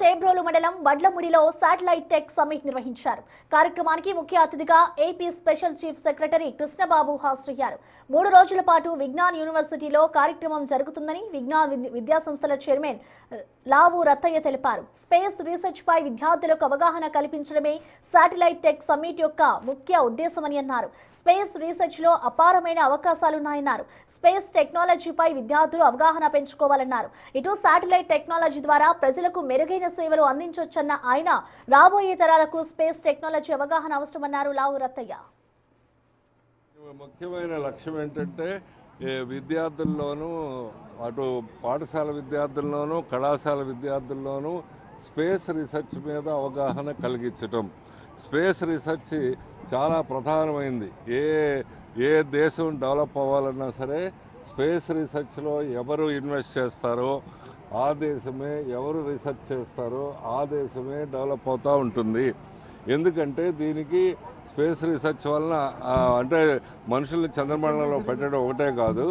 చేబ్రోలు మండలం వడ్లముడిలో satellite tech summit నిర్వహించారు. కార్యక్రమానికి ముఖ్య అతిథిగా AP special chief secretary Krishnababu హాజరయ్యారు. 3 రోజుల పాటు విజ్ఞాన్ యూనివర్సిటీలో కార్యక్రమం జరుగుతుందని విజ్ఞాన్ విద్యాసంస్థల చైర్మన్ లావు రత్తయ్య తెలిపారు. స్పేస్ రీసెర్చ్ పై విద్యార్థులకు అవగాహన కల్పించడమే శాటిలైట్ టెక్ సమ్మిట్ యొక్క ముఖ్య ఉద్దేశమని అన్నారు. స్పేస్ రీసెర్చ్ లో అపారమైన అవకాశాలున్నాయన్నారు. స్పేస్ టెక్నాలజీపై విద్యార్థులు అవగాహన పెంచుకోవాలన్నారు. ఇటు శాటిలైట్ టెక్నాలజీ ద్వారా ప్రజలకు మెరుగైన సేవలు అందించొచ్చన్న ఆయన రాబోయే తరాలకు స్పేస్ టెక్నాలజీ అవగాహన అవసరమన్నారు లావు రత్తయ్య. ముఖ్యమైన లక్ష్యం ఏంటంటే విద్యార్థుల్లోనూ అటు పాఠశాల విద్యార్థుల్లోనూ కళాశాల విద్యార్థుల్లోనూ స్పేస్ రీసెర్చ్ మీద అవగాహన కలిగించటం. స్పేస్ రీసెర్చ్ చాలా ప్రధానమైంది. ఏ దేశం డెవలప్ అవ్వాలన్నా సరే స్పేస్ రీసెర్చ్లో ఎవరు ఇన్వెస్ట్ చేస్తారో ఆ దేశమే, ఎవరు రీసెర్చ్ చేస్తారో ఆ దేశమే డెవలప్ అవుతూ ఉంటుంది. ఎందుకంటే దీనికి స్పేస్ రీసెర్చ్ వలన అంటే మనుషుల్ని చంద్రమండలంలో పెట్టడం ఒకటే కాదు,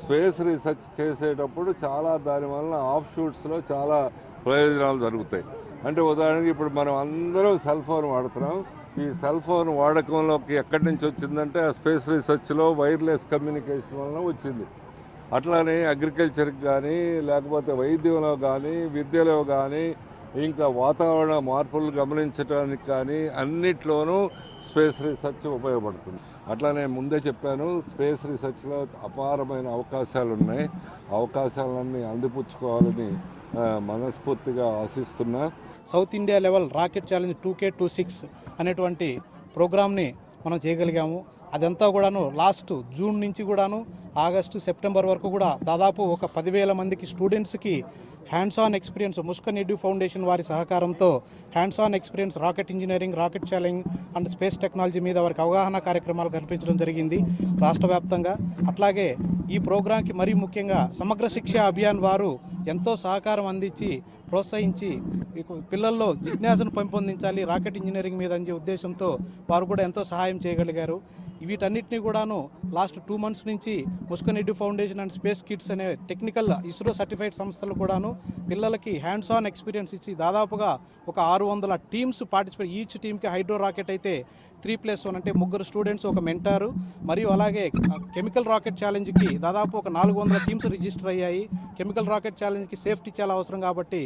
స్పేస్ రీసెర్చ్ చేసేటప్పుడు చాలా దానివల్ల ఆఫ్ షూట్స్లో చాలా ప్రయోజనాలు జరుగుతాయి. అంటే ఉదాహరణకి ఇప్పుడు మనం అందరూ సెల్ ఫోన్ వాడుతున్నాం. ఈ సెల్ ఫోన్ వాడకంలోకి ఎక్కడి నుంచి వచ్చిందంటే ఆ స్పేస్ రీసెర్చ్లో వైర్లెస్ కమ్యూనికేషన్ వలన వచ్చింది. అట్లానే అగ్రికల్చర్కి కానీ, లేకపోతే వైద్యంలో కానీ, విద్యలో కానీ, ఇంకా వాతావరణ మార్పులు గమనించడానికి కానీ అన్నిట్లోనూ స్పేస్ రీసెర్చ్ ఉపయోగపడుతుంది. అట్లానే ముందే చెప్పాను, స్పేస్ రీసెర్చ్లో అపారమైన అవకాశాలు ఉన్నాయి. అవకాశాలన్నీ అందిపుచ్చుకోవాలని మనస్ఫూర్తిగా ఆశిస్తున్నా. South India level rocket challenge 2K26 అనేటువంటి ప్రోగ్రామ్ని మనం చేయగలిగాము. అదంతా కూడాను లాస్ట్ జూన్ నుంచి కూడాను ఆగస్టు సెప్టెంబర్ వరకు కూడా దాదాపు ఒక 10,000 మందికి స్టూడెంట్స్కి hands on experience Muskan edu foundation వారి సహకారంతో hands on experience rocket engineering, rocket challenge and space technology మీద వారికి అవగాహన కార్యక్రమాలు కల్పించడం జరిగింది రాష్ట్ర వ్యాప్తంగా. అట్లాగే ఈ ప్రోగ్రాంకి మరీ ముఖ్యంగా సమగ్ర శిక్ష అభియాన్ వారు ఎంతో సహకారం అందించి ప్రోత్సహించి పిల్లల్లో జిజ్ఞాసను పెంపొందించాలి రాకెట్ ఇంజనీరింగ్ మీద అనే ఉద్దేశంతో వారు కూడా ఎంతో సహాయం చేయగలిగారు. వీటన్నిటిని కూడాను లాస్ట్ 2 months నుంచి Muskaan edu foundation and space kids అనే టెక్నికల్ ఇస్రో సర్టిఫైడ్ సంస్థలు కూడాను పిల్లలకి హ్యాండ్స్ ఆన్ ఎక్స్పీరియన్స్ ఇచ్చి దాదాపుగా ఒక 600 టీమ్స్ పార్టిసిపేట్. ఈచ్ టీమ్కి హైడ్రో రాకెట్ అయితే 3+1 అంటే 3 స్టూడెంట్స్, ఒక మెంటారు, మరియు అలాగే కెమికల్ రాకెట్ ఛాలెంజ్కి దాదాపు ఒక 400 టీమ్స్ రిజిస్టర్ అయ్యాయి. కెమికల్ రాకెట్ ఛాలెంజ్కి సేఫ్టీ చాలా అవసరం కాబట్టి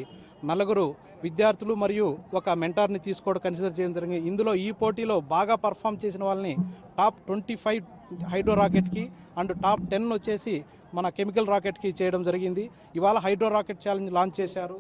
4 విద్యార్థులు మరియు ఒక మెంటార్ని తీసుకోవడం కన్సిడర్ చేయడం జరిగింది. ఇందులో ఈ పోటీలో బాగా పర్ఫామ్ చేసిన వాళ్ళని టాప్ 25 హైడ్రో రాకెట్కి అండ్ టాప్ 10 వచ్చేసి మన కెమికల్ రాకెట్కి చేయడం జరిగింది. ఇవాళ హైడ్రో రాకెట్ ఛాలెంజ్ లాంచ్ చేశారు.